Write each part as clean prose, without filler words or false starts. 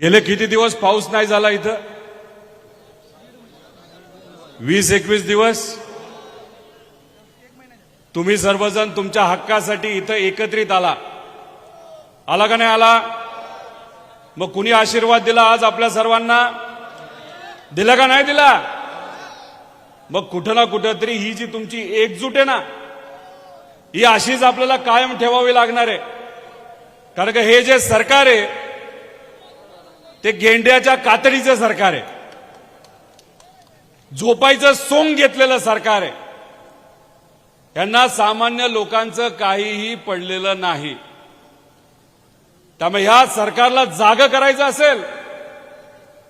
गेले किती दिवस पाऊस नाही झाला इथं? 20-21 दिवस तुम्ही सर्वजण तुमच्या हक्कासाठी इथं एकत्रित आला का नाही आला? मग कुणी आशीर्वाद दिला आज आपल्या सर्वांना? दिला का नाही दिला? मग कुठं ना कुठं तरी ही जी तुमची एकजूट आहे ना, ही अशीच आपल्याला कायम ठेवावी लागणार आहे. कारण का हे जे सरकार आहे ते गेंड्याच्या कातडीचं सरकार आहे, झोपायचं सोंग घेतलेलं सरकार आहे. यांना सामान्य लोकांचं काहीही पडलेलं नाही. त्यामुळे ह्या सरकारला जाग करायचं असेल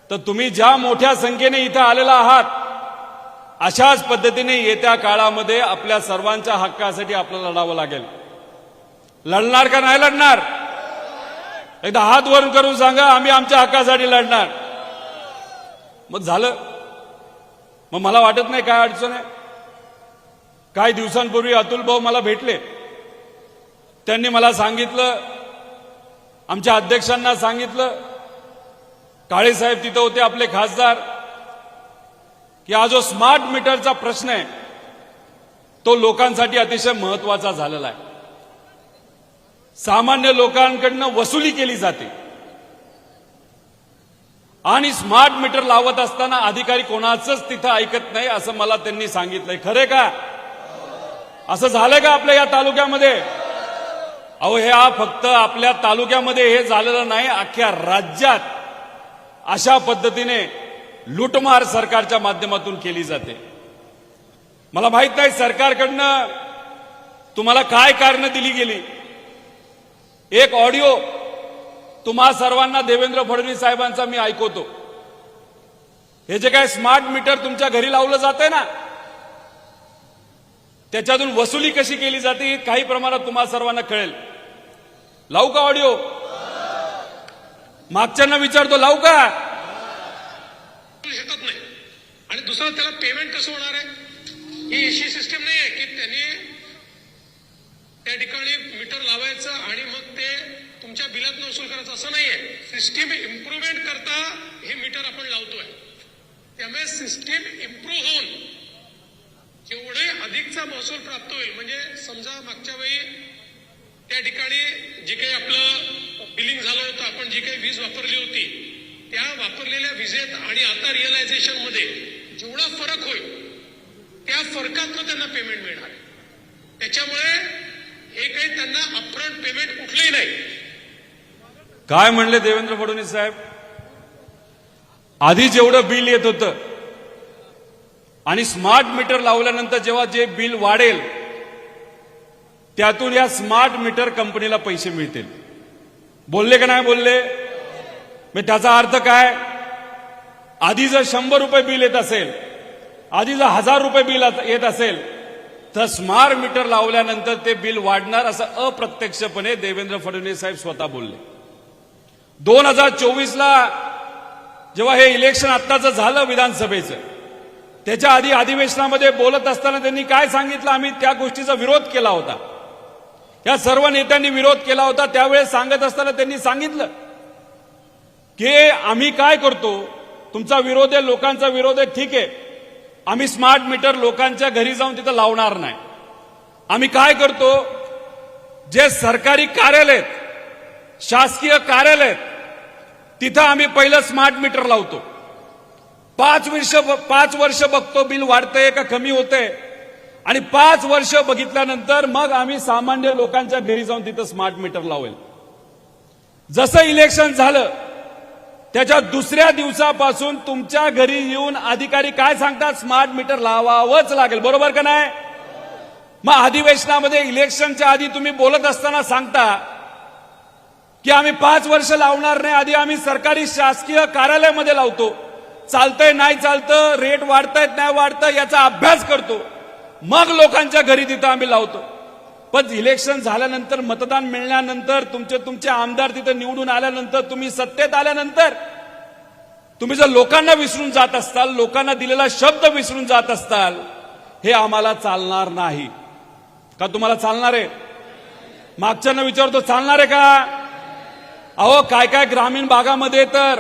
तर तुम्ही ज्या मोठ्या संख्येने इथं आलेला आहात, अशाच पद्धतीने येत्या काळामध्ये आपल्या सर्वांच्या हक्कासाठी आपल्याला लढावं लागेल. लढणार का नाही लढणार? एकदा हात वर करून सांगा, आम्ही आमच्या हक्कासाठी लढणार. मग झालं. मग मला वाटत नाही काय अडचण आहे. काही दिवसांपूर्वी अतुल भाऊ मला भेटले. त्यांनी मला सांगितलं, आमच्या अध्यक्षांना सांगितलं, काळे साहेब तिथं होते आपले खासदार, की हा जो स्मार्ट मीटरचा प्रश्न आहे तो लोकांसाठी अतिशय महत्वाचा झालेला आहे. सामान्य लोकांकडनं वसुली केली जाते आणि स्मार्ट मीटर लावत असताना अधिकारी कोणाचंच तिथं ऐकत नाही असं मला त्यांनी सांगितलंय. खरे का? असं झालंय का आपल्या या तालुक्यामध्ये? अहो, हे फक्त आपल्या तालुक्यामध्ये हे झालेलं नाही, अख्ख्या राज्यात अशा पद्धतीने लूटमार सरकारच्या माध्यमातून केली जाते. मला माहित नाही सरकारकडनं तुम्हाला काय कारण दिली गेली. एक ऑडिओ तुम्हा सर्वांना देवेंद्र फडणवीस साहेबांचा मी ऐकवतो. हे जे काय स्मार्ट मीटर तुमच्या घरी लावलं जातंय ना, त्याच्यातून वसुली कशी केली जाते हे काही प्रमाणात तुम्हा सर्वांना कळेल. लावू का ऑडिओ? मागच्यांना विचारतो, लावू का? शकत नाही. आणि दुसरं, त्याला पेमेंट कसं होणार आहे? ही अशी सिस्टम नाही आहे की त्यांनी त्या ठिकाणी मीटर लावायचं आणि मग ते तुमच्या बिलात वसूल करायचं, असं नाहीये. सिस्टीम इम्प्रुव्हमेंट करता हे मीटर आपण लावतोय. त्यामुळे सिस्टीम इम्प्रूव्ह होऊन जेवढे अधिकचा महसूल प्राप्त होईल, म्हणजे समजा मागच्या वेळी त्या ठिकाणी जे काही आपलं बिलिंग झालं होतं, आपण जी काही वीज वापरली होती त्या वापरलेल्या विजेत आणि आता रिअलायझेशन मध्ये जेवढा फरक होईल त्या फरकातनं त्यांना पेमेंट मिळणार. त्याच्यामुळे हे काही त्यांना अपफ्रंट पेमेंट कुठलंही नाही. काय म्हणले देवेंद्र फडणवीस साहेब? आधी जेवढं बिल येत होतं आणि स्मार्ट मीटर लावल्यानंतर जेव्हा जे बिल वाढेल त्यातून या स्मार्ट मीटर कंपनीला पैसे मिळतील. बोलले का नाही बोलले? मग त्याचा अर्थ काय? आधी जर 100 रुपये बिल येत असेल, आधी जर 1000 रुपये बिल येत असेल, तर स्मार्ट मीटर लावल्यानंतर ते बिल वाढणार असं अप्रत्यक्षपणे देवेंद्र फडणवीस साहेब स्वतः बोलले. 2024ला जेव्हा हे इलेक्शन आत्ताचं झालं विधानसभेचं, त्याच्या आधी अधिवेशनामध्ये बोलत असताना त्यांनी काय सांगितलं? आम्ही त्या गोष्टीचा विरोध केला होता, या सर्व नेत्यांनी विरोध केला होता. त्यावेळेस सांगत असताना त्यांनी सांगितलं की आम्ही काय करतो, तुमचा विरोध आहे, लोकांचा विरोध आहे, ठीक आहे, आम्ही स्मार्ट मीटर लोकांच्या घरी जाऊन तिथं लावणार नाही. आम्ही काय करतो, जे सरकारी कार्यालय आहेत, शासकीय कार्यालय आहेत, तिथं आम्ही पहिलं स्मार्ट मीटर लावतो. 5 वर्ष बघतो बिल वाढतंय का कमी होतंय, आणि 5 वर्ष बघितल्यानंतर मग आम्ही सामान्य लोकांच्या घरी जाऊन तिथं स्मार्ट मीटर लावेल. जसं इलेक्शन झालं त्याच्या दुसऱ्या दिवसापासून तुमच्या घरी येऊन अधिकारी काय सांगतात? स्मार्ट मीटर लावावंच लागेल. बरोबर का नाही? मग अधिवेशनामध्ये इलेक्शनच्या आधी तुम्ही बोलत असताना सांगता की आम्ही 5 वर्ष लावणार नाही, आधी आम्ही सरकारी शासकीय कार्यालयामध्ये लावतो, चालतंय नाही चालतं, रेट वाढतायत नाही वाढतं याचा अभ्यास करतो, मग लोकांच्या घरी तिथं आम्ही लावतो. पण इलेक्शन झाल्यानंतर, मतदान मिळाल्यानंतर, तुमचे आमदार तिथं निवडून आल्यानंतर, तुम्ही सत्तेत आल्यानंतर तुम्ही जर लोकांना विसरून जात असताल, लोकांना दिलेला शब्द विसरून जात असताल, हे आम्हाला चालणार नाही. का तुम्हाला चालणार आहे? मागच्यांना विचारतो, चालणार आहे का? अहो काय काय ग्रामीण भागामध्ये तर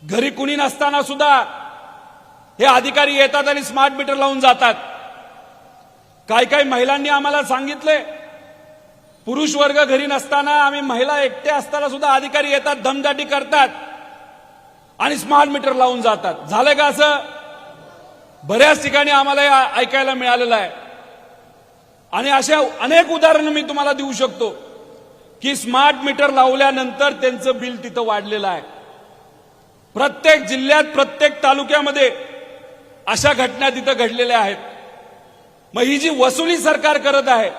घरी कुणी नसताना सुद्धा हे अधिकारी येतात आणि स्मार्ट मीटर लावून जातात. काय काय महिलांनी आम्हाला सांगितले, पुरुष वर्ग घरी नसताना आम्ही महिला एकट्या असताना सुद्धा अधिकारी येतात, दमदाटी करतात आणि स्मार्ट मीटर लावून जातात. झालंय का असं? बऱ्याच ठिकाणी आम्हाला हे ऐकायला मिळालेलं आहे. आणि अशा अनेक उदाहरणं मी तुम्हाला देऊ शकतो की स्मार्ट मीटर लावल्यानंतर त्यांचं बिल तिथं वाढलेलं आहे. प्रत्येक जिल्ह्यात प्रत्येक तालुक्यामध्ये अशा घटना तिथं घडलेल्या आहेत. मग ही जी वसुली सरकार करत आहे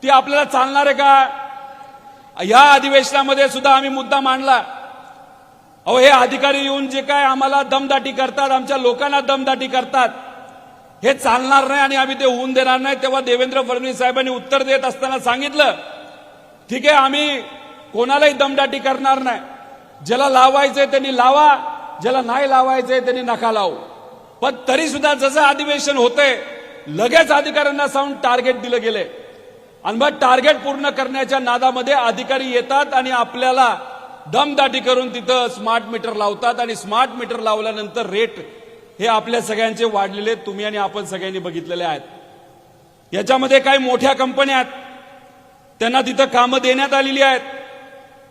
ती आपल्याला चालणार आहे का? या अधिवेशनामध्ये सुद्धा आम्ही मुद्दा मांडला. अहो हे अधिकारी येऊन जे काय आम्हाला दमदाटी करतात, आमच्या लोकांना दमदाटी करतात, हे चालणार नाही आणि आम्ही ते होऊन देणार नाही. तेव्हा देवेंद्र फडणवीस साहेबांनी उत्तर देत असताना सांगितलं, ठीक आहे आम्ही कोणालाही दमदाटी करणार नाही, ज्याला लावायचंय त्यांनी लावा, ज्याला नाही लावायचंय त्यांनी नका लावू. पण तरी सुद्धा जसं अधिवेशन होतंय लगेच अधिकाऱ्यांना सांगून टार्गेट दिलं गेले आणि मग टार्गेट पूर्ण करण्याच्या नादामध्ये अधिकारी येतात आणि आपल्याला दमदाटी करून तिथं स्मार्ट मीटर लावतात. आणि स्मार्ट मीटर लावल्यानंतर रेट हे आपल्या सगळ्यांचे वाढलेले तुम्ही आणि आपण सगळ्यांनी बघितलेले आहेत. याच्यामध्ये काही मोठ्या कंपन्या आहेत, त्यांना तिथं कामं देण्यात आलेली आहेत.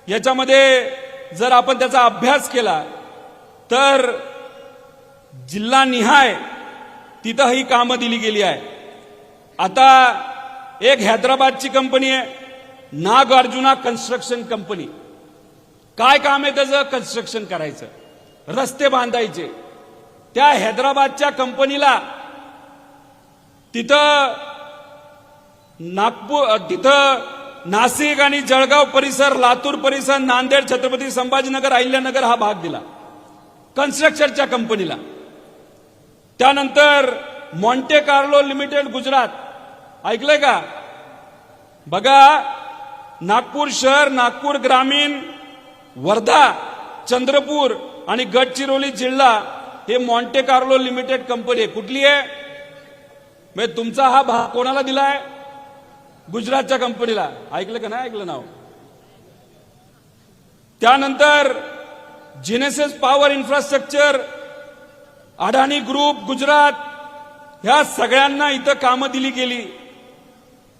याच्यामध्ये जर आपण त्याचा अभ्यास केला तर जिल्हानिहाय तिथं ही कामं दिली गेली आहे. आता एक हैदराबादची कंपनी आहे, नागार्जुना कन्स्ट्रक्शन कंपनी. काय काम आहे त्याचं? कन्स्ट्रक्शन करायचं, रस्ते बांधायचे. त्या हैदराबादच्या कंपनीला तिथं नाशिक आणि जळगाव परिसर, लातूर परिसर, नांदेड, छत्रपती संभाजीनगर, अहिल्यानगर हा भाग दिला कन्स्ट्रक्शनच्या कंपनीला. त्यानंतर मॉन्टे कार्लो लिमिटेड गुजरात, ऐकलंय का? बघा, नागपूर शहर, नागपूर ग्रामीण, वर्धा, चंद्रपूर आणि गडचिरोली जिल्हा हे मॉन्टे कार्लो लिमिटेड कंपनी आहे. कुठली आहे? म्हणजे तुमचा हा भाग कोणाला दिलाय? गुजरातच्या कंपनीला. ऐकलं का नाही ऐकलं नाव? त्यानंतर जेनेसिस पॉवर इन्फ्रास्ट्रक्चर, अडाणी ग्रुप गुजरात, ह्या सगळ्यांना इथं कामं दिली गेली.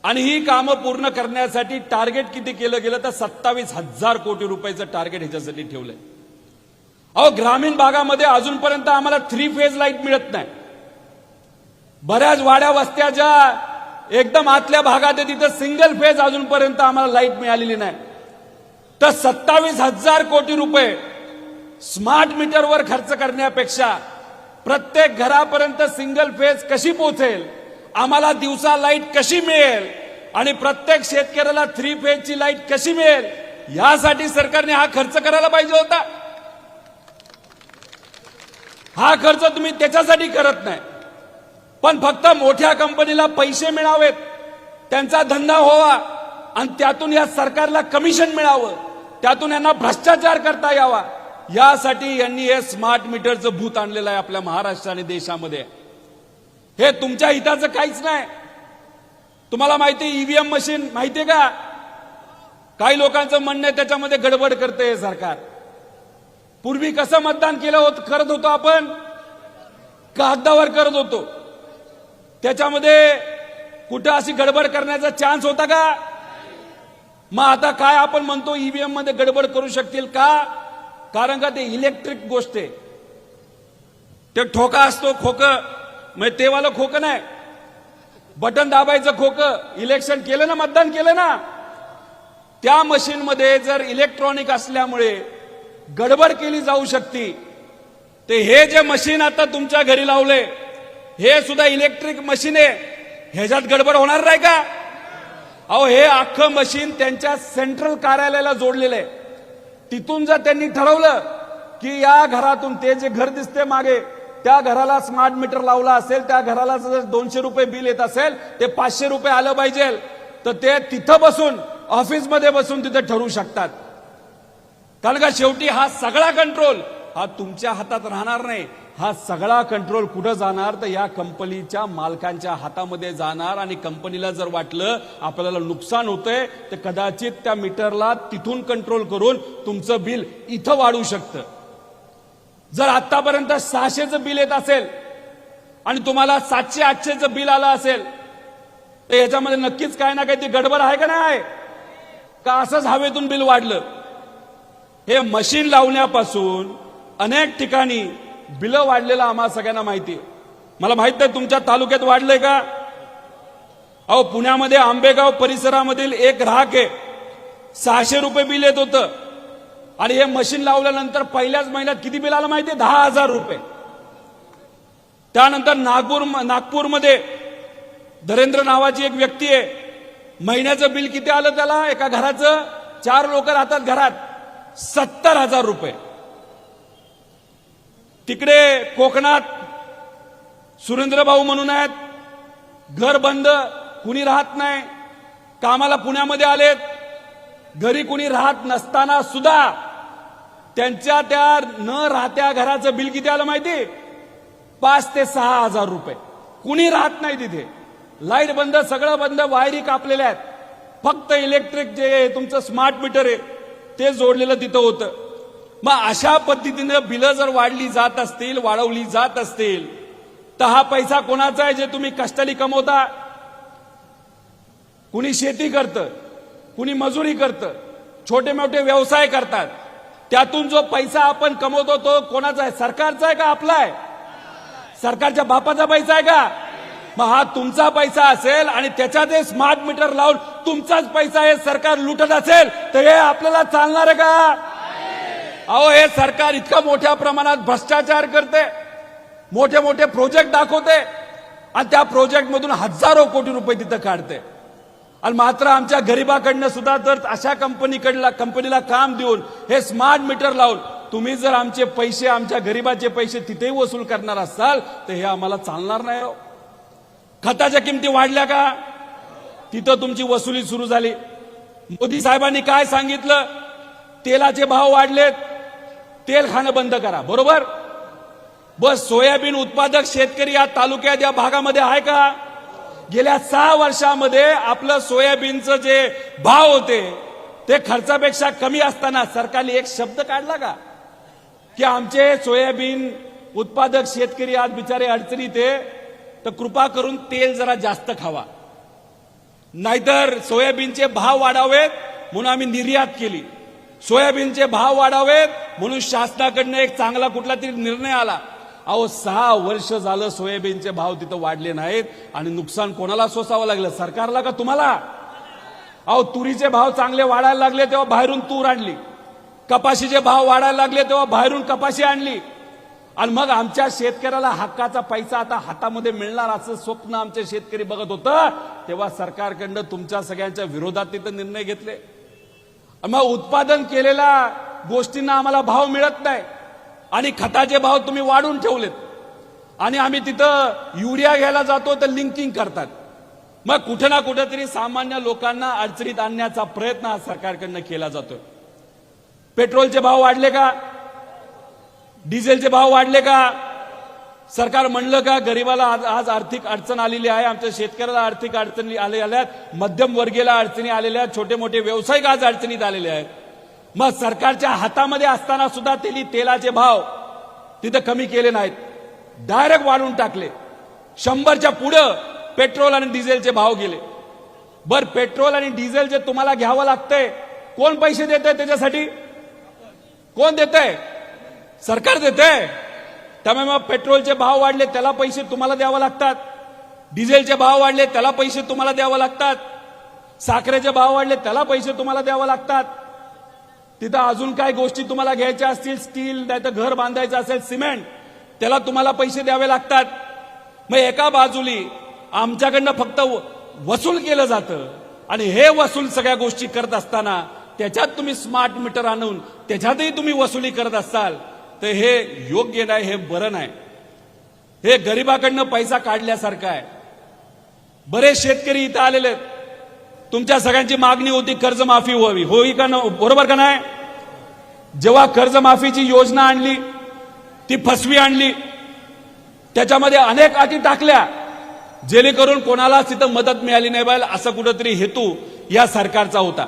आणि ही कामं पूर्ण करण्यासाठी टार्गेट किती केलं गेलं तर 27,000 कोटी रुपयाचं टार्गेट ह्याच्यासाठी ठेवलंय. अहो ग्रामीण भागामध्ये अजूनपर्यंत आम्हाला 3 फेज लाईट मिळत नाही. बऱ्याच वाड्या वस्त्या ज्या एकदम आतल्या भागात आहे तिथं सिंगल फेज अजूनपर्यंत आम्हाला लाईट मिळालेली नाही. तर 27,000 कोटी रुपये स्मार्ट मीटरवर खर्च करण्यापेक्षा प्रत्येक घरापर्यंत सिंगल फेज कशी पोहोचेल, आम्हाला दिवसा लाईट कशी मिळेल आणि प्रत्येक शेतकऱ्याला 3 फेजची लाईट कशी मिळेल, यासाठी सरकारने हा खर्च करायला पाहिजे होता. हा खर्च तुम्ही त्याच्यासाठी करत नाही, पण फक्त मोठ्या कंपनीला पैसे मिळावेत, त्यांचा धंदा व्हावा आणि त्यातून या सरकारला कमिशन मिळावं, त्यातून यांना भ्रष्टाचार करता यावा, यासाठी यांनी हे स्मार्ट मीटरचं भूत आणलेलं आहे आपल्या महाराष्ट्र आणि देशामध्ये. हे तुमच्या हिताचं काहीच नाही. तुम्हाला माहिती ईव्हीएम मशीन माहितीये का? काही लोकांचं म्हणणं आहे त्याच्यामध्ये गडबड करते हे सरकार. पूर्वी कसं मतदान करत होतो आपण? कागदावर करत होतो. त्याच्यामध्ये कुठं अशी गडबड करण्याचा चान्स होता का? मग आता काय आपण म्हणतो ईव्हीएम मध्ये गडबड करू शकतील का? कारण का ते इलेक्ट्रिक गोष्ट आहे. ते ठोका असतो, खोकं, म्हणजे ते वाला खोकं नाही, बटन दाबायचं खोकं. इलेक्शन केलं ना, मतदान केलं ना, त्या मशीन मध्ये जर इलेक्ट्रॉनिक असल्यामुळे गडबड केली जाऊ शकते. ते हे जे मशीन आता तुमच्या घरी लावले हे सुद्धा इलेक्ट्रिक मशीन आहे, ह्याच्यात गडबड होणार नाही का? अहो हे अख्खं मशीन त्यांच्या सेंट्रल कार्यालयाला जोडलेलं आहे. तिथून जर त्यांनी ठरवलं की या घरातून, ते जे घर दिसते मागे त्या घराला स्मार्ट मीटर लावला असेल, त्या घराला जर 200 रुपये बिल येत असेल, ते 500 रुपये आलं पाहिजे, तर ते तिथं बसून, ऑफिसमध्ये बसून तिथे ठरवू शकतात. कारण का शेवटी हा सगळा कंट्रोल हा तुमच्या हातात राहणार नाही, हा सगळा कंट्रोल कुठं जाणार तर या कंपनीच्या मालकांच्या हातामध्ये जाणार आणि कंपनीला जर वाटलं आपल्याला नुकसान होतंय तर कदाचित त्या मीटरला तिथून कंट्रोल करून तुमचं बिल इथं वाढू शकतं. जर आतापर्यंत 600चं बिल येत असेल आणि तुम्हाला 700-800चं बिल आलं असेल तर याच्यामध्ये नक्कीच काय ना काही ती गडबड आहे का नाही, का असंच हवेतून बिल वाढलं. हे मशीन लावण्यापासून अनेक ठिकाणी बिलं वाढलेलं आम्हाला सगळ्यांना माहिती आहे. मला माहित नाही तुमच्या तालुक्यात वाढलंय का. अहो पुण्यामध्ये आंबेगाव परिसरामधील एक ग्राहक आहे 600 रुपये बिल येत होतं आणि हे मशीन लावल्यानंतर पहिल्याच महिन्यात किती बिल आलं माहितीये, 10,000 रुपये. त्यानंतर नागपूरमध्ये धरेंद्र नावाची एक व्यक्ती आहे, महिन्याचं बिल किती आलं त्याला, एका घराचं 4 लोक राहतात घरात, 70,000 रुपये. तिकडे कोकणात सुरेंद्र भाऊ म्हणून आहेत, घर बंद, कुणी राहत नाही, कामाला पुण्यामध्ये आलेत, घरी कुणी राहत नसताना सुद्धा त्यांच्या त्या न राहत्या घराचं बिल किती आलं माहिती, 5,000 ते 6,000 रुपये. कुणी राहत नाही तिथे, लाईट बंद, सगळं बंद, वायरी कापलेल्या आहेत, फक्त इलेक्ट्रिक जे तुमचं स्मार्ट मीटर आहे ते जोडलेलं तिथं होतं. मग अशा पद्धतीने बिलं जर वाढली जात असतील, वाढवली जात असतील तर हा पैसा कोणाचा आहे जे तुम्ही कष्टाने कमवता. कुणी शेती करतं, कुणी मजुरी करतं, छोटे मोठे व्यवसाय करतात, त्यातून जो पैसा आपण कमवतो तो कोणाचा आहे, सरकारचा आहे का आपला आहे, सरकारच्या बापाचा पैसा आहे का. मग हा तुमचा पैसा असेल आणि त्याच्यात स्मार्ट मीटर लावून तुमचाच पैसा हे सरकार लुटत असेल तर हे आपल्याला चालणार आहे का. अहो हे सरकार इतका मोठ्या प्रमाणात भ्रष्टाचार करते, मोठे मोठे प्रोजेक्ट दाखवते आणि त्या प्रोजेक्ट मधून हजारो कोटी रुपये तिथं काढते. आणि मात्र आमच्या गरिबाकडनं सुद्धा जर अशा कंपनीला काम देऊन हे स्मार्ट मीटर लावून तुम्ही जर आमचे पैसे, आमच्या गरिबाचे पैसे तिथेही वसूल करणार असाल तर हे आम्हाला चालणार नाही. खताच्या किमती वाढल्या का, तिथं तुमची वसुली सुरू झाली. मोदी साहेबांनी काय सांगितलं, तेलाचे भाव वाढलेत, तेल खाणं बंद करा, बरोबर. बस सोयाबीन उत्पादक शेतकरी या तालुक्यात या भागामध्ये आहे का. गेल्या 6 वर्षामध्ये आपलं सोयाबीनचं जे भाव होते ते खर्चापेक्षा कमी असताना सरकारने एक शब्द काढला का की आमचे सोयाबीन उत्पादक शेतकरी आज बिचारे अडचणीत आहे तर कृपा करून तेल जरा जास्त खावा, नाहीतर सोयाबीनचे भाव वाढावेत म्हणून आम्ही निर्यात केली, सोयाबीनचे भाव वाढावेत म्हणून शासनाकडनं एक चांगला कुठला तरी निर्णय आला. अहो 6 वर्ष झालं सोयाबीनचे भाव तिथं वाढले नाहीत आणि नुकसान कोणाला सोसावं लागलं, सरकारला का तुम्हाला. अहो तुरीचे भाव चांगले वाढायला लागले तेव्हा बाहेरून तूर आणली, कपाशीचे भाव वाढायला लागले तेव्हा बाहेरून कपाशी आणली आणि मग आमच्या शेतकऱ्याला हक्काचा पैसा आता हातामध्ये मिळणार असं स्वप्न आमचे शेतकरी बघत होतं, तेव्हा सरकारकडनं तुमच्या सगळ्यांच्या विरोधात तिथं निर्णय घेतले. मग उत्पादन केलेल्या गोष्टींना आम्हाला भाव मिळत नाही आणि खताचे भाव तुम्ही वाढून ठेवलेत आणि आम्ही तिथं युरिया घ्यायला जातो तर लिंकिंग करतात. मग कुठे ना कुठेतरी सामान्य लोकांना अडचणीत आणण्याचा प्रयत्न हा सरकारकडनं केला जातोय. पेट्रोलचे भाव वाढले का, डिझेलचे भाव वाढले का, सरकार म्हणलं का गरिबाला आज आर्थिक अडचण आलेली आहे, आमच्या शेतकऱ्याला आर्थिक अडचणी आलेल्या आहेत, मध्यम वर्गीयाला अडचणी आलेल्या आहेत, छोटे मोठे व्यावसायिक आज अडचणीत आलेले आहेत. मग सरकारच्या हातामध्ये असताना सुद्धा तेलाचे भाव तिथं कमी केले नाहीत, डायरेक्ट वाढवून टाकले. 100च्या पुढं पेट्रोल आणि डिझेलचे भाव गेले. बर पेट्रोल आणि डिझेल जे तुम्हाला घ्यावं लागतंय कोण पैसे देतंय त्याच्यासाठी, कोण देतंय, सरकार देतंय. त्यामुळे मग पेट्रोलचे भाव वाढले त्याला पैसे तुम्हाला द्यावे लागतात, डिझेलचे भाव वाढले त्याला पैसे तुम्हाला द्यावे लागतात, साखरेचे भाव वाढले त्याला पैसे तुम्हाला द्यावे लागतात. तिथं अजून काय गोष्टी तुम्हाला घ्यायच्या असतील, स्टील नाही तर घर बांधायचं असेल सिमेंट, त्याला तुम्हाला पैसे द्यावे लागतात. मग एका बाजूली आमच्याकडनं फक्त वसूल केलं जातं आणि हे वसूल सगळ्या गोष्टी करत असताना त्याच्यात तुम्ही स्मार्ट मीटर आणून त्याच्यातही तुम्ही वसुली करत असाल तर हे योग्य नाही, हे बरं नाही. हे गरिबाकडनं पैसा काढल्यासारखं आहे. बरेच शेतकरी इथं आलेले आहेत, तुमच्या सगळ्यांची मागणी होती कर्जमाफी व्हावी, होई का बरोबर का नाही. जेव्हा कर्जमाफीची योजना आणली ती फसवी आणली, त्याच्यामध्ये अनेक अटी टाकल्या जेणेकरून कोणालाच तिथं मदत मिळाली नाही पाहिजे असं कुठंतरी हेतू या सरकारचा होता.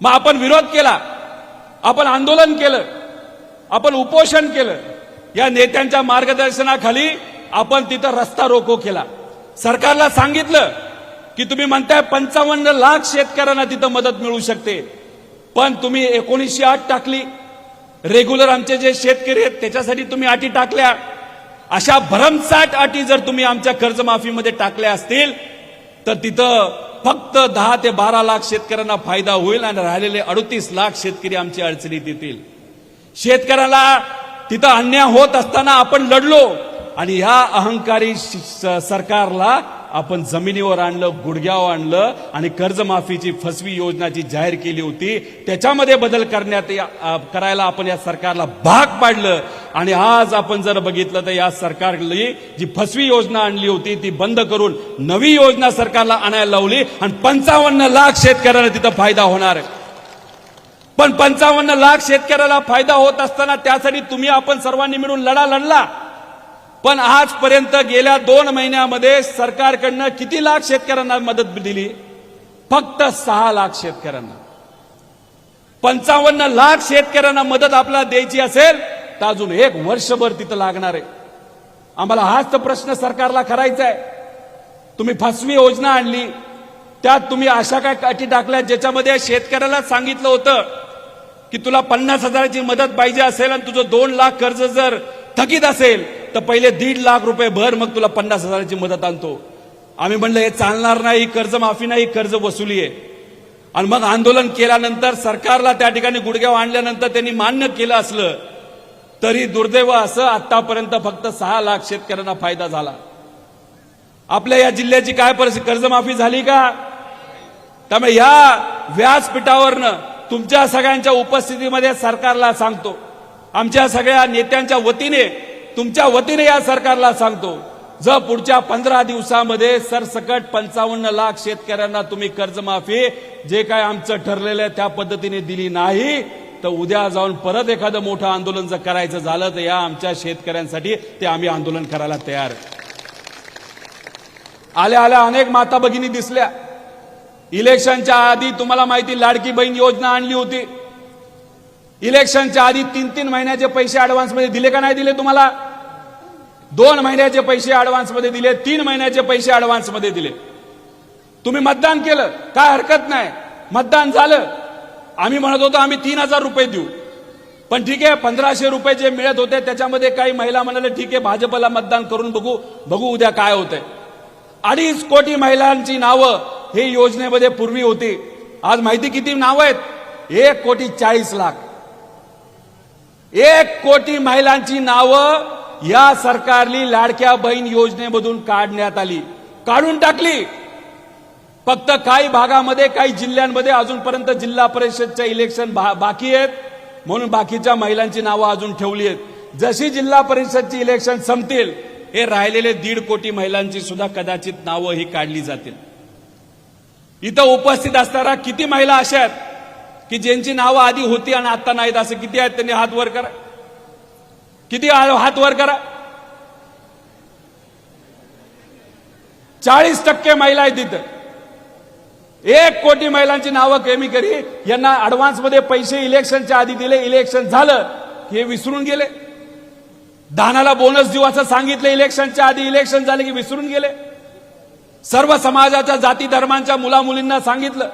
मग आपण विरोध केला, आपण आंदोलन केलं, आपण उपोषण केलं. या नेत्यांच्या मार्गदर्शनाखाली आपण तिथं रस्ता रोको केला. सरकारला सांगितलं की तुम्ही म्हणताय 55 लाख शेतकऱ्यांना तिथं मदत मिळू शकते, पण तुम्ही 1908 टाकली. रेग्युलर आमचे जे शेतकरी आहेत त्याच्यासाठी तुम्ही अटी टाकल्या. अशा भरमसाठ अटी जर तुम्ही आमच्या कर्जमाफीमध्ये टाकल्या असतील तर तिथं फक्त 10 ते 12 लाख शेतकऱ्यांना फायदा होईल आणि राहिलेले 38 लाख शेतकरी आमच्या अडचणीत येतील. शेतकऱ्याला तिथं अन्याय होत असताना आपण लढलो आणि ह्या अहंकारी सरकारला आपण जमिनीवर आणलं, गुडघ्यावर आणलं आणि कर्जमाफीची फसवी योजना जी जाहीर केली होती त्याच्यामध्ये बदल करायला आपण या सरकारला भाग पाडलं. आणि आज आपण जर बघितलं तर या सरकारने जी फसवी योजना आणली होती ती बंद करून नवी योजना सरकारला आणायला लावली आणि 55 लाख शेतकऱ्यांना तिथं फायदा होणार आहे. पण 55 लाख शेतकऱ्याला फायदा होत असताना त्यासाठी तुम्ही आपण सर्वांनी मिळून लढला. पण आजपर्यंत गेल्या 2 महिन्यामध्ये सरकारकडनं किती लाख शेतकऱ्यांना मदत दिली? फक्त 6 लाख शेतकऱ्यांना. 55 लाख शेतकऱ्यांना मदत आपल्याला द्यायची असेल तर अजून 1 वर्षभर तिथं लागणार आहे. आम्हाला हाच तर प्रश्न सरकारला करायचा आहे. तुम्ही फसवी योजना आणली, त्यात तुम्ही अशा काय अटी टाकल्या ज्याच्यामध्ये शेतकऱ्याला सांगितलं होतं की तुला 50,000ची मदत पाहिजे असेल आणि तुझं 2 लाख कर्ज जर थकीत असेल तर पहिले 1.5 लाख रुपये भर, मग तुला 50,000ची मदत आणतो. आम्ही म्हणलं हे चालणार नाही, ही कर्जमाफी नाही, कर्ज वसुली आहे. आणि मग आंदोलन केल्यानंतर सरकारला त्या ठिकाणी गुडघ्यावर आणल्यानंतर त्यांनी मान्य केलं असलं तरी दुर्दैव असं आतापर्यंत फक्त 6 लाख शेतकऱ्यांना फायदा झाला. आपल्या या जिल्ह्याची काय परिस्थिती, कर्जमाफी झाली का? त्यामुळे या व्यासपीठावरनं तुमच्या सगळ्यांच्या उपस्थितीमध्ये सरकारला सांगतो, आमच्या सगळ्या नेत्यांच्या वतीने तुमच्या वतीने या सरकारला सांगतो, जर पुढच्या 15 दिवसामध्ये सरसकट 55 लाख शेतकऱ्यांना तुम्ही कर्जमाफी जे काय आमचं ठरलेलं आहे त्या पद्धतीने दिली नाही तर उद्या जाऊन परत एखादं मोठं आंदोलन जर करायचं झालं तर या आमच्या शेतकऱ्यांसाठी ते आम्ही आंदोलन करायला तयार. आल्या आल्या अनेक माता भगिनी दिसल्या. इलेक्शनच्या आधी तुम्हाला माहिती लाडकी बहीण योजना आणली होती. इलेक्शनच्या आधी 3-3 महिन्याचे पैसे ऍडव्हान्स मध्ये दिले का नाही दिले? तुम्हाला 2 महिन्याचे पैसे ऍडव्हान्स मध्ये दिले, 3 महिन्याचे पैसे ऍडव्हान्स मध्ये दिले. तुम्ही मतदान केलं, काय हरकत नाही, मतदान झालं. आम्ही म्हणत होतो आम्ही 3,000 रुपये देऊ, पण ठीक आहे 1,500 रुपये जे मिळत होते त्याच्यामध्ये काही महिला म्हणाले ठीक आहे भाजपला मतदान करून बघू उद्या काय होतंय. 2.5 कोटी महिलांची नावं हे योजनेमध्ये पूर्वी होती. आज माहिती किती नावं आहेत? 1,40,00,000. 1 कोटी महिलांची नावं या सरकारने लाडक्या बहीण योजनेमधून काढण्यात आली, काढून टाकली. फक्त काही भागामध्ये काही जिल्ह्यांमध्ये अजूनपर्यंत जिल्हा परिषदच्या इलेक्शन बाकी आहेत म्हणून बाकीच्या महिलांची नावं अजून ठेवली आहेत. जशी जिल्हा परिषदची इलेक्शन संपतील हे राहिलेले 1.5 कोटी महिलांची सुद्धा कदाचित नावं ही काढली जातील. इथं उपस्थित असणारा किती महिला अशा आहेत की ज्यांची नावं आधी होती आणि आता नाहीत? असं किती आहेत? त्यांनी हात वर करा. किती हात वर करा? 40% महिला आहेत तिथं. 1 कोटी महिलांची नावं कमी करी. यांना ऍडव्हान्स मध्ये पैसे इलेक्शनच्या आधी दिले, इलेक्शन झालं हे विसरून गेले. धानाला बोनस देऊ असं सांगितलं इलेक्शनच्या आधी, इलेक्शन झाले की विसरून गेले. सर्व समाजाच्या जाती धर्मांच्या मुला मुलींना सांगितलं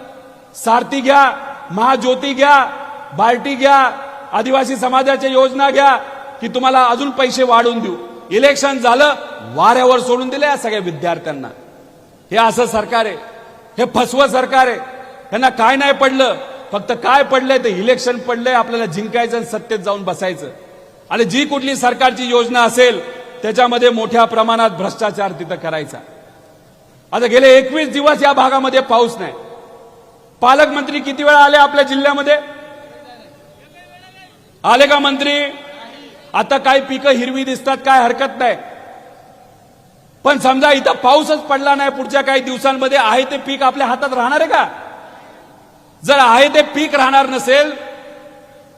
सारथी घ्या, महाज्योती घ्या, बार्टी घ्या, आदिवासी समाजाच्या योजना घ्या की तुम्हाला अजून पैसे वाढवून देऊ. इलेक्शन झालं वाऱ्यावर सोडून दिले या सगळ्या विद्यार्थ्यांना. हे असं सरकार आहे, हे फसवं सरकार आहे. त्यांना काय नाही पडलं, फक्त काय पडलंय तर इलेक्शन पडलंय, आपल्याला जिंकायचं आणि सत्तेत जाऊन बसायचं. आणि जी कुठली सरकारची योजना असेल त्याच्यामध्ये मोठ्या प्रमाणात भ्रष्टाचार तिथं करायचा. आता गेले 21 दिवस या भागामध्ये पाऊस नाही. पालकमंत्री किती वेळा आले आपल्या जिल्ह्यामध्ये? आले का मंत्री? आता काही पिकं हिरवी दिसतात, काय हरकत नाही. पण समजा इथं पाऊसच पडला नाही पुढच्या काही दिवसांमध्ये, आहे ते पीक आपल्या हातात राहणार आहे का? जर आहे ते पीक राहणार नसेल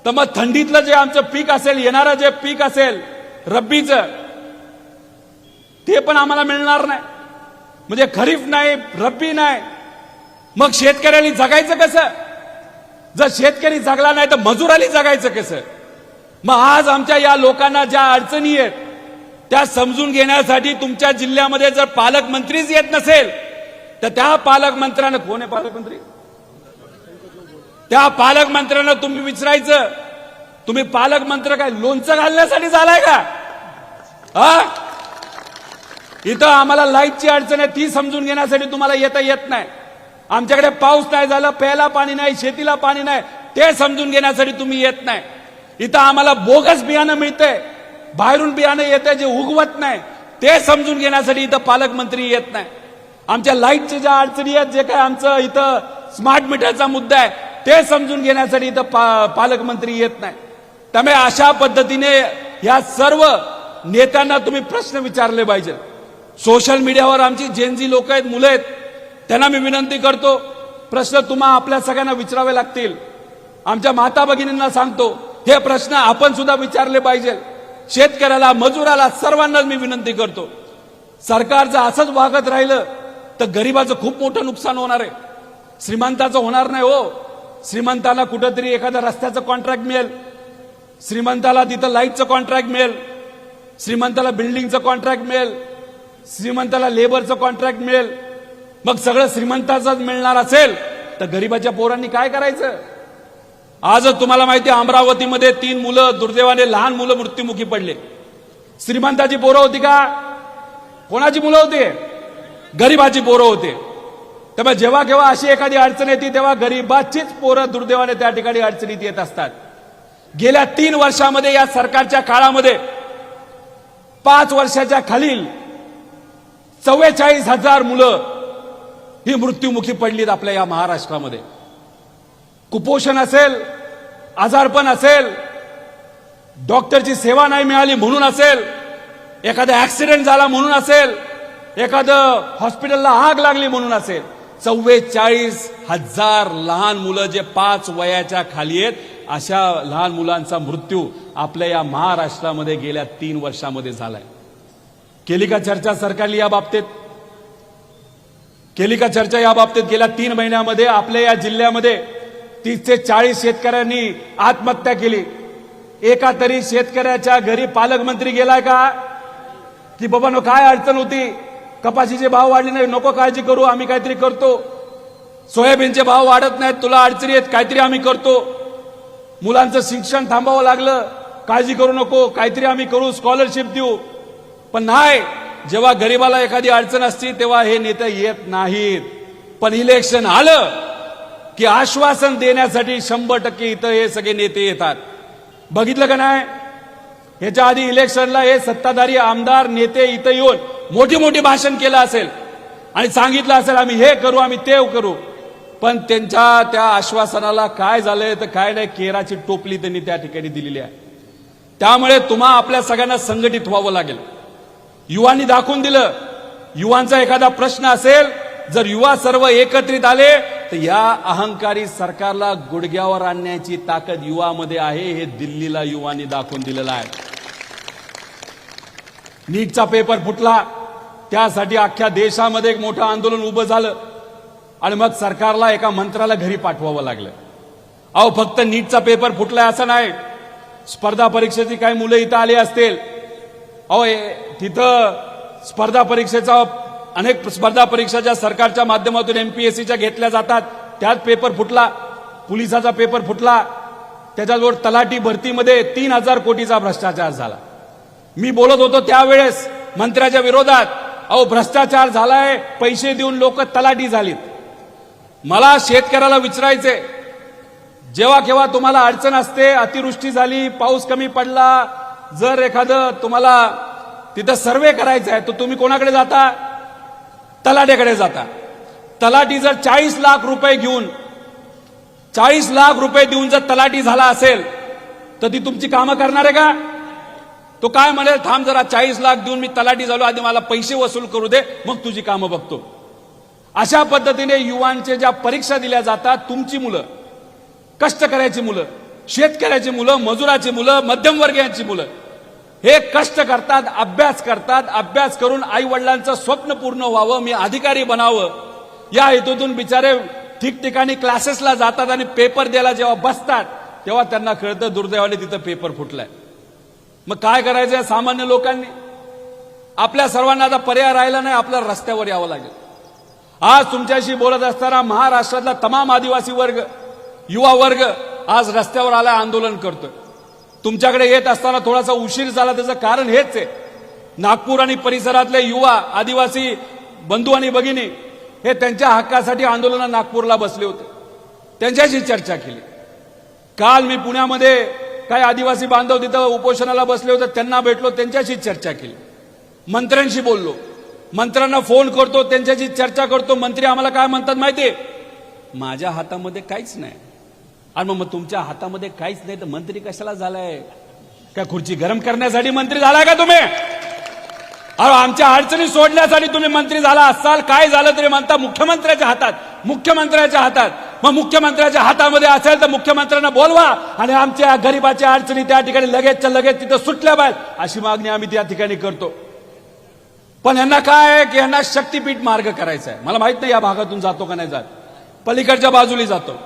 तर मग थंडीतलं जे आमचं पीक असेल, येणारं जे पीक असेल रब्बीचं, ते पण आम्हाला मिळणार नाही. म्हणजे खरीप नाही, रब्बी नाही, मग शेतकऱ्यांनी जगायचं कसं? जर शेतकरी जगला नाही तर मजुरांनी जगायचं कसं? मग आज आमच्या या लोकांना ज्या अडचणी आहेत त्या समजून घेण्यासाठी तुमच्या जिल्ह्यामध्ये जर पालकमंत्रीच येत नसेल तर त्या पालकमंत्र्यांना, कोण आहे पालकमंत्री? त्या पालकमंत्र्यांना तुम्ही विचारायचं, तुम्ही पालकमंत्री काय लोणचं घालण्यासाठी झालाय का? इथं आम्हाला लाईटची अडचण आहे ती समजून घेण्यासाठी तुम्हाला येता येत नाही. आमच्याकडे पाऊस नाही झाला, प्यायला पाणी नाही, शेतीला पाणी नाही, ते समजून घेण्यासाठी तुम्ही येत नाही. इथं आम्हाला बोगस बियाणं मिळतंय, बाहेरून बियाणं येतंय जे उगवत नाही, ते समजून घेण्यासाठी इथं पालकमंत्री येत नाही. आमच्या लाईटच्या ज्या अडचणी आहेत, जे काय आमचं इथं स्मार्ट मीटरचा मुद्दा आहे, ते समजून घेण्यासाठी इथं पालकमंत्री येत नाही. त्यामुळे अशा पद्धतीने या सर्व नेत्यांना तुम्ही प्रश्न विचारले पाहिजे. सोशल मीडियावर आमची जेनजी लोक आहेत, मुलं आहेत, त्यांना मी विनंती करतो, प्रश्न तुम्हाला आपल्या सगळ्यांना विचारावे लागतील. आमच्या माता भगिनींना सांगतो, हे प्रश्न आपण सुद्धा विचारले पाहिजे. शेतकऱ्याला, मजुराला, सर्वांनाच मी विनंती करतो. सरकार जर असंच वागत राहिलं तर गरिबाचं खूप मोठं नुकसान होणार आहे. श्रीमंताचं होणार नाही हो. श्रीमंताला कुठंतरी एखाद्या रस्त्याचं कॉन्ट्रॅक्ट मिळेल, श्रीमंताला तिथं लाईटचं कॉन्ट्रॅक्ट मिळेल, श्रीमंताला बिल्डिंगचं कॉन्ट्रॅक्ट मिळेल, श्रीमंताला लेबरचं कॉन्ट्रॅक्ट मिळेल. मग सगळं श्रीमंताचंच मिळणार असेल तर गरिबाच्या पोरांनी काय करायचं? आजच तुम्हाला माहिती आहे, अमरावतीमध्ये 3 मुलं दुर्दैवाने, लहान मुलं मृत्युमुखी पडले. श्रीमंताची पोरं होती का? कोणाची मुलं होती? गरिबाची पोरं होते. त्यामुळे जेव्हा केव्हा अशी एखादी अडचण येते तेव्हा गरिबाचीच पोरं दुर्दैवाने त्या ठिकाणी अडचणीत येत असतात. गेल्या 3 वर्षामध्ये या सरकारच्या काळामध्ये 5 वर्षाच्या खालील 44,000 मुलं ही मृत्युमुखी पडलीत आपल्या या महाराष्ट्रामध्ये. कुपोषण असेल, आजारपण असेल, डॉक्टरची सेवा नाही मिळाली म्हणून असेल, एखादा ऍक्सिडेंट झाला म्हणून असेल, एखादं हॉस्पिटलला आग लागली म्हणून असेल, 44,000 लहान मुलं जे 5 वयाच्या खाली आहेत, अशा लहान मुलांचा मृत्यू आपल्या या महाराष्ट्रामध्ये गेल्या 3 वर्षामध्ये झालाय. केली का चर्चा सरकारने या बाबतीत? केली का चर्चा या बाबतीत? गेल्या 3 महिन्यामध्ये आपल्या या जिल्ह्यामध्ये 30 ते 40 शेतकऱ्यांनी आत्महत्या केली. एका तरी शेतकऱ्याच्या घरी पालकमंत्री गेलाय का? की बाबांनो काय अडचण होती, कपाशीचे भाव वाढले नाही, नको काळजी करू, आम्ही काहीतरी करतो. सोयाबीनचे भाव वाढत नाहीत, तुला अडचणी आहेत, काहीतरी आम्ही करतो. मुलांचं शिक्षण थांबावं लागलं, काळजी करू नको, काहीतरी आम्ही करू, स्कॉलरशिप देऊ. पण नाही, जेव्हा गरीबाला एखादी अडचण असते तेव्हा हे नेते येत नाहीत. पण इलेक्शन आलं की आश्वासन देण्यासाठी 100% इथं हे सगळे नेते येतात. बघितलं का नाही? ह्याच्या आधी इलेक्शनला हे सत्ताधारी आमदार नेते इथं येऊन मोठी मोठी भाषण केलं असेल आणि सांगितलं असेल आम्ही हे करू, आम्ही ते करू. पण त्यांच्या त्या आश्वासनाला काय झालंय तर काय नाही, केराची टोपली त्यांनी त्या ठिकाणी दिलेली आहे. त्यामुळे तुम्हा आपल्या सगळ्यांना संघटित व्हावं लागेल. युवांनी दाखवून दिलं, युवांचा एखादा प्रश्न असेल, जर युवा सर्व एकत्रित आले तर या अहंकारी सरकारला गुडघ्यावर आणण्याची ताकद युवामध्ये आहे. हे दिल्लीला युवांनी दाखवून दिलेलं आहे. नीटचा पेपर फुटला, त्यासाठी अख्ख्या देशामध्ये एक मोठं आंदोलन उभं झालं आणि मग सरकारला एका मंत्र्याला घरी पाठवावं लागलं. अहो फक्त नीटचा पेपर फुटलाय असं नाही, स्पर्धा परीक्षेची काही मुलं इथं आली असतील. अहो तिथं स्पर्धा परीक्षेचा अनेक स्पर्धा परीक्षा ज्या सरकारच्या माध्यमातून MPSCच्या घेतल्या जातात त्यात पेपर फुटला, पोलिसाचा पेपर फुटला, त्याच्याजवळ तलाठी भरतीमध्ये 3,000 कोटीचा भ्रष्टाचार झाला. मी बोलत होतो त्यावेळेस मंत्र्याच्या विरोधात, अहो भ्रष्टाचार झालाय, पैसे देऊन लोक तलाठी झालीत. मला शेतकऱ्याला विचारायचे, जेव्हा केव्हा तुम्हाला अडचण असते, अतिवृष्टी झाली, पाऊस कमी पडला, जर एखादं तुम्हाला तिथं सर्वे करायचा आहे तर तुम्ही कोणाकडे जाता? तलाठ्याकडे जाता. तलाठी जर 40 लाख रुपये घेऊन, 40 लाख रुपये देऊन जर तलाठी झाला असेल तर ती तुमची कामं करणार आहे का? तो काय म्हणेल, थांब जरा 40 लाख देऊन मी तलाठी झालो, आधी मला पैसे वसूल करू दे, मग तुझी कामं बघतो. अशा पद्धतीने युवांचे ज्या परीक्षा दिल्या जातात, तुमची मुलं, कष्ट करायची मुलं, शेतकऱ्याची मुलं, मजुराची मुलं, मध्यमवर्गीयांची मुलं, हे कष्ट करतात, अभ्यास करून आई वडिलांचं स्वप्न पूर्ण व्हावं, मी अधिकारी बनावं, या हेतूतून बिचारे ठिकठिकाणी क्लासेसला जातात आणि पेपर द्यायला जेव्हा बसतात तेव्हा त्यांना कळतं दुर्दैवाने तिथं पेपर फुटलाय. मग काय करायचं सामान्य लोकांनी? आपल्या सर्वांना आता पर्याय राहिला नाही, आपल्याला रस्त्यावर यावं लागेल. आज तुमच्याशी बोलत असताना महाराष्ट्रातला तमाम आदिवासी वर्ग, युवा वर्ग आज रस्त्यावर आला, आंदोलन करतोय. तुमच्याकडे येत असताना थोडासा उशीर झाला, त्याचं कारण हेच आहे. नागपूर आणि परिसरातले युवा आदिवासी बंधू आणि भगिनी हे त्यांच्या हक्कासाठी आंदोलनात नागपूरला बसले होते, त्यांच्याशी चर्चा केली. काल मी पुण्यामध्ये काही आदिवासी बांधव तिथं उपोषणाला बसले होते, त्यांना भेटलो, त्यांच्याशी चर्चा केली. मंत्र्यांशी बोललो, मंत्र्यांना फोन करतो, त्यांच्याशी चर्चा करतो. मंत्री आम्हाला काय म्हणतात माहितीये? माझ्या हातामध्ये काहीच नाही. आणि मग तुमच्या हातामध्ये काहीच नाही तर मंत्री कशाला झालाय? काय खुर्ची गरम करण्यासाठी मंत्री झालाय का तुम्ही? अरे आमच्या अडचणी सोडण्यासाठी तुम्ही मंत्री झाला असाल. काय झालं तरी म्हणता मुख्यमंत्र्याच्या हातात, मुख्यमंत्र्याच्या हातात. मग मुख्यमंत्र्याच्या हातामध्ये असेल तर मुख्यमंत्र्यांना बोलवा आणि आमच्या गरीबाच्या अडचणी त्या ठिकाणी लगेचच्या लगेच तिथं सुटल्या पाहिजे, अशी मागणी आम्ही त्या ठिकाणी करतो. पण यांना काय आहे की यांना शक्तीपीठ मार्ग करायचा आहे. मला माहित नाही या भागातून जातो का नाही जात, पलीकडच्या बाजूला जातो.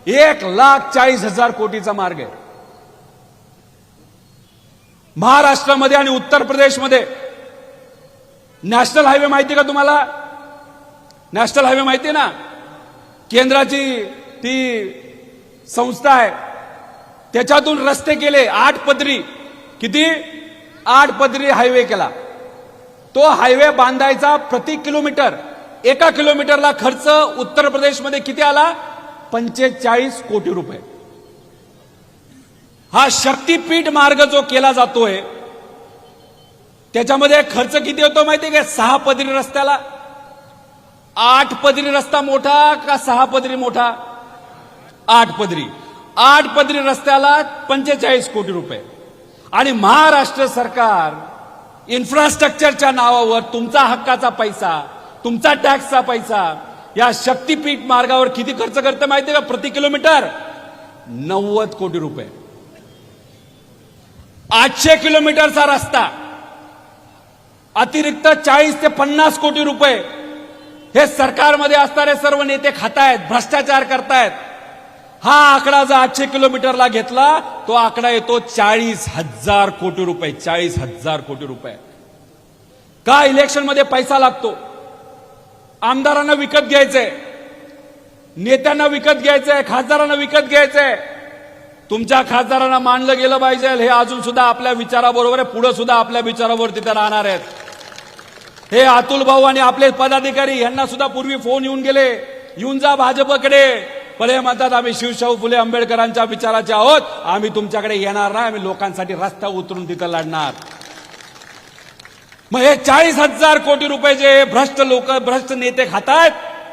1,40,000 कोटीचा मार्ग आहे महाराष्ट्रामध्ये आणि उत्तर प्रदेशमध्ये. नॅशनल हायवे माहिती का तुम्हाला? नॅशनल हायवे माहिती ना? केंद्राची ती संस्था आहे, त्याच्यातून रस्ते केले 8 पदरी. किती? 8 पदरी हायवे केला. तो हायवे बांधायचा प्रति किलोमीटर, 1 किलोमीटरला खर्च उत्तर प्रदेशमध्ये किती आला? 45 कोटी रुपये. हा शक्तीपीठ मार्ग जो केला जातोय त्याच्यामध्ये खर्च किती होतो माहितीये का? 6 पदरी रस्त्याला. 8 पदरी रस्ता मोठा का 6 पदरी मोठा? 8 पदरी. 8 पदरी रस्त्याला 45 कोटी रुपये. आणि महाराष्ट्र सरकार इन्फ्रास्ट्रक्चरच्या नावावर तुमचा हक्काचा पैसा, तुमचा टॅक्सचा पैसा या शक्तीपीठ मार्गावर किती खर्च करते माहितीये का? प्रति किलोमीटर 90 कोटी रुपये. 800 किलोमीटरचा रस्ता अतिरिक्त 40 ते 50 कोटी रुपये हे सरकारमध्ये असणारे सर्व नेते खातायत, भ्रष्टाचार करतायत. हा आकडा जर 800 किलोमीटरला घेतला तो आकडा येतो 40,000 कोटी रुपये. 40,000 कोटी रुपये. का? इलेक्शनमध्ये पैसा लागतो. आमदारांना विकत घ्यायचंय, नेत्यांना विकत घ्यायचंय, खासदारांना विकत घ्यायचंय. तुमच्या खासदारांना मानलं गेलं पाहिजे, हे अजून सुद्धा आपल्या विचाराबरोबर आहे, पुढे सुद्धा आपल्या विचारावर तिथे राहणार आहेत. हे अतुल भाऊ आणि आपले पदाधिकारी यांना सुद्धा पूर्वी फोन येऊन गेले, येऊन जा भाजपकडे. पण हे म्हणतात आम्ही शिवशाहू फुले आंबेडकरांच्या विचाराचे आहोत, आम्ही तुमच्याकडे येणार नाही, आम्ही लोकांसाठी रस्ता उतरून तिथं लढणार. मग हे 40,000 कोटी रुपये जे भ्रष्ट लोक, भ्रष्ट नेते खातात,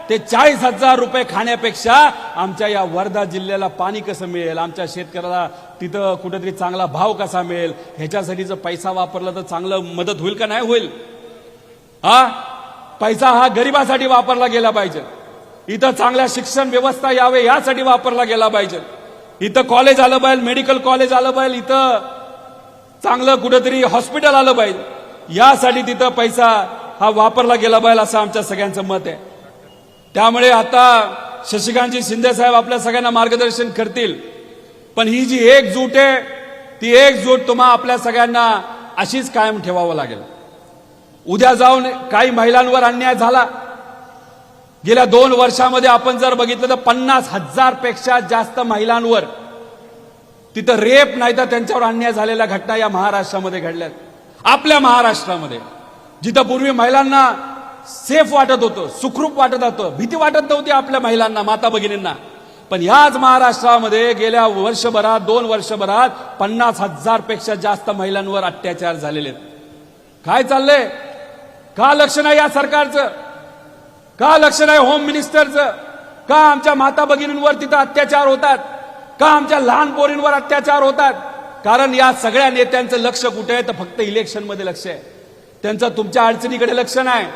ते 40,000 रुपये खाण्यापेक्षा आमच्या या वर्धा जिल्ह्याला पाणी कसं मिळेल, आमच्या शेतकऱ्याला तिथं कुठेतरी चांगला भाव कसा मिळेल, ह्याच्यासाठी जर पैसा वापरला तर चांगलं मदत होईल का नाही होईल? हा पैसा हा गरिबासाठी वापरला गेला पाहिजे. इथं चांगल्या शिक्षण व्यवस्था यावे यासाठी वापरला गेला पाहिजे. इथं कॉलेज आलं पाहिजे, मेडिकल कॉलेज आलं पाहिजे, इथं चांगलं कुठेतरी हॉस्पिटल आलं पाहिजे, यासाठी तिथं पैसा हा वापरला गेला पाहिजे असं आमच्या सगळ्यांचं मत आहे. त्यामुळे आता शशिकांतजी शिंदे साहेब आपल्या सगळ्यांना मार्गदर्शन करतील. पण ही जी एकजूट आहे ती एकजूट तुम्हा आपल्या सगळ्यांना अशीच कायम ठेवावं लागेल. उद्या जाऊन काही महिलांवर अन्याय झाला, गेल्या 2 वर्षामध्ये आपण जर बघितलं तर 50,000 पेक्षा जास्त महिलांवर तिथं रेप नाही तर त्यांच्यावर अन्याय झालेल्या घटना या महाराष्ट्रामध्ये घडल्यात. आपल्या महाराष्ट्रामध्ये जिथं पूर्वी महिलांना सेफ वाटत होतं, सुखरूप वाटत होतं, भीती वाटत नव्हती आपल्या महिलांना, माता भगिनींना. पण याच महाराष्ट्रामध्ये गेल्या वर्षभरात 2 वर्षभरात 50,000 पेक्षा जास्त महिलांवर अत्याचार झालेले आहेत. काय चाललंय? का लक्ष नाही या सरकारचं? का लक्ष नाही होम मिनिस्टरचं? का आमच्या माता भगिनींवर तिथं अत्याचार होतात? का आमच्या लहान पोरींवर अत्याचार होतात? कारण या सगळ्या नेत्यांचं लक्ष कुठे आहे? तर फक्त इलेक्शनमध्ये लक्ष आहे, त्यांचं तुमच्या अडचणीकडे लक्ष नाही.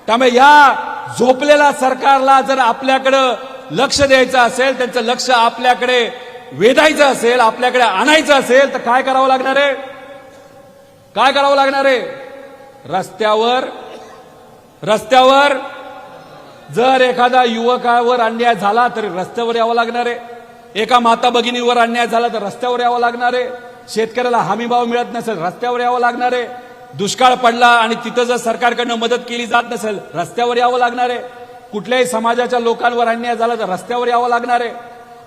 त्यामुळे या झोपलेल्या सरकारला जर आपल्याकडे लक्ष द्यायचं असेल, त्यांचं लक्ष आपल्याकडे वेधायचं असेल, आपल्याकडे आणायचं असेल तर काय करावं लागणार आहे? काय करावं लागणार आहे? रस्त्यावर जर एखादा युवकावर अन्याय झाला तर रस्त्यावर यावं लागणार आहे. एका माता भगिनीवर अन्याय झाला तर रस्त्यावर यावं लागणार आहे. शेतकऱ्याला हमीभाव मिळत नसेल रस्त्यावर यावं लागणार आहे. दुष्काळ पडला आणि तिथं जर सरकारकडनं मदत केली जात नसेल रस्त्यावर यावं लागणार आहे. कुठल्याही समाजाच्या लोकांवर अन्याय झाला तर रस्त्यावर यावं लागणार आहे.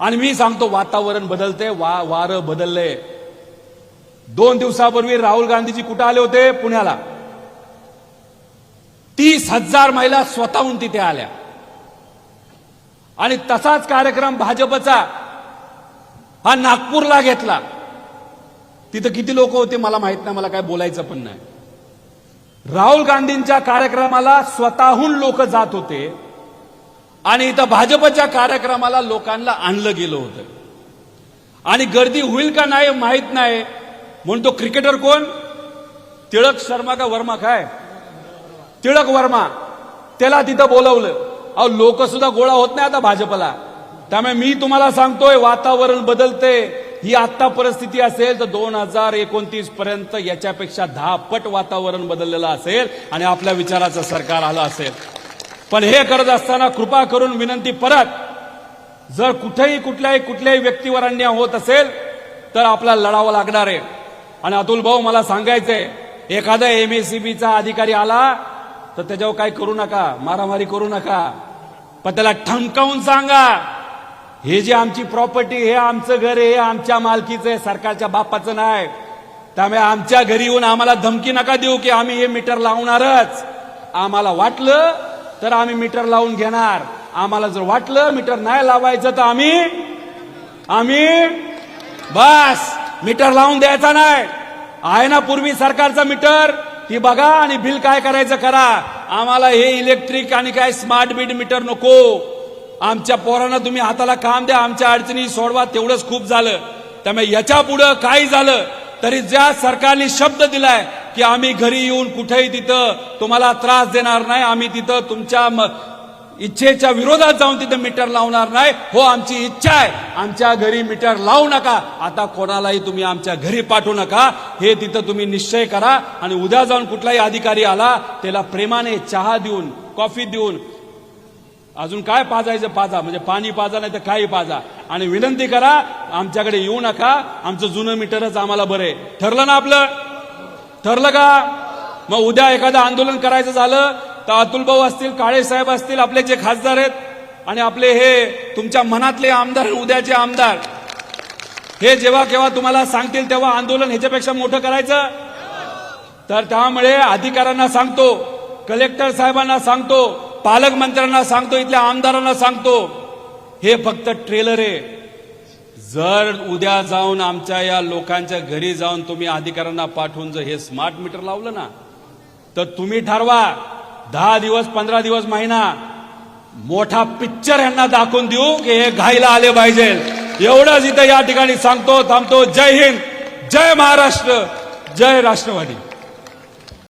आणि मी सांगतो वातावरण बदलते, वारं बदलले. 2 दिवसापूर्वी राहुल गांधीजी कुठे आले होते? पुण्याला. 30,000 महिला स्वतःहून तिथे आल्या. आणि तसाच कार्यक्रम भाजपचा हा नागपूरला घेतला. तिथं किती लोक होते मला माहित नाही, मला काय बोलायचं पण नाही. राहुल गांधींच्या कार्यक्रमाला स्वतःहून लोक जात होते आणि इथं भाजपच्या कार्यक्रमाला लोकांना आणलं गेलं होतं. आणि गर्दी होईल का नाही माहित नाही म्हणून तो क्रिकेटर कोण, टिळक शर्मा का वर्मा, काय टिळक वर्मा, त्याला तिथं बोलवलं. अहो लोक सुद्धा गोळा होत नाही आता भाजपला. त्यामुळे मी तुम्हाला सांगतोय वातावरण बदलते. ही आता परिस्थिती असेल तर 2029 पर्यंत याच्यापेक्षा 10 पट वातावरण बदललेलं असेल आणि आपल्या विचाराचं सरकार आलं असेल. पण हे करत असताना कृपा करून विनंती परत, जर कुठल्याही व्यक्तीवर अन्याय होत असेल तर आपल्याला लढावं लागणार आहे. आणि अतुल भाऊ मला सांगायचंय, एखादा MSEBचा अधिकारी आला तर त्याच्यावर काही करू नका, मारामारी करू नका, पण त्याला ठणकावून सांगा हे जे आमची प्रॉपर्टी, हे आमचं घर आहे, हे आमच्या मालकीचं आहे, सरकारच्या बापाचं नाही. त्यामुळे आमच्या घरी येऊन आम्हाला धमकी नका देऊ की आम्ही हे मीटर लावणारच. आम्हाला वाटलं तर आम्ही मीटर लावून घेणार. आम्हाला जर वाटलं मीटर नाही लावायचं तर आम्ही बस मीटर लावून द्यायचा नाही. आहे ना पूर्वी सरकारचा मीटर, ती बघा आणि बिल काय करायचं करा. आम्हाला हे इलेक्ट्रिक आणि काय स्मार्ट बीड मीटर नको. आमच्या पोरांना तुम्ही हाताला काम द्या, आमच्या अडचणी सोडवा, तेवढंच खूप झालं. त्यामुळे याच्या पुढे काही झालं तरी ज्या सरकारने शब्द दिलाय की आम्ही घरी येऊन कुठेही तिथं तुम्हाला त्रास देणार नाही, आम्ही तिथं तुमच्या इच्छेच्या विरोधात जाऊन तिथं मीटर लावणार नाही, हो आमची इच्छा आहे, आमच्या घरी मीटर लावू नका, आता कोणालाही तुम्ही आमच्या घरी पाठवू नका, हे तिथं तुम्ही निश्चय करा. आणि उद्या जाऊन कुठलाही अधिकारी आला त्याला प्रेमाने चहा देऊन, कॉफी देऊन, अजून काय पाजायचं पाजा, म्हणजे पाणी पाजा नाही तर काही पाजा, आणि विनंती करा आमच्याकडे येऊ नका, आमचं जुनं मीटरच आम्हाला बरं आहे. ठरलं ना आपलं? ठरलं का? मग उद्या एखादं आंदोलन करायचं झालं तर अतुल भाऊ असतील, काळे साहेब असतील, आपले जे खासदार आहेत आणि आपले हे तुमच्या मनातले आमदार, उद्याचे आमदार, हे जेव्हा केव्हा तुम्हाला सांगतील तेव्हा आंदोलन ह्याच्यापेक्षा मोठं करायचं. तर त्यामुळे अधिकाऱ्यांना सांगतो, कलेक्टर साहेबांना सांगतो, पालकमंत्र्यांना सांगतो, इथल्या आमदारांना सांगतो, हे फक्त ट्रेलर आहे. जर उद्या जाऊन आमच्या या लोकांच्या घरी जाऊन तुम्ही अधिकाऱ्यांना पाठवून जर हे स्मार्ट मीटर लावलं ना तर तुम्ही ठरवा 10 दिवस, 15 दिवस, महिना, मोठा पिक्चर यांना दाखवून देऊ की हे घाईला आले पाहिजे. एवढंच इथं या ठिकाणी सांगतो, थांबतो. जय हिंद, जय महाराष्ट्र, जय राष्ट्रवादी.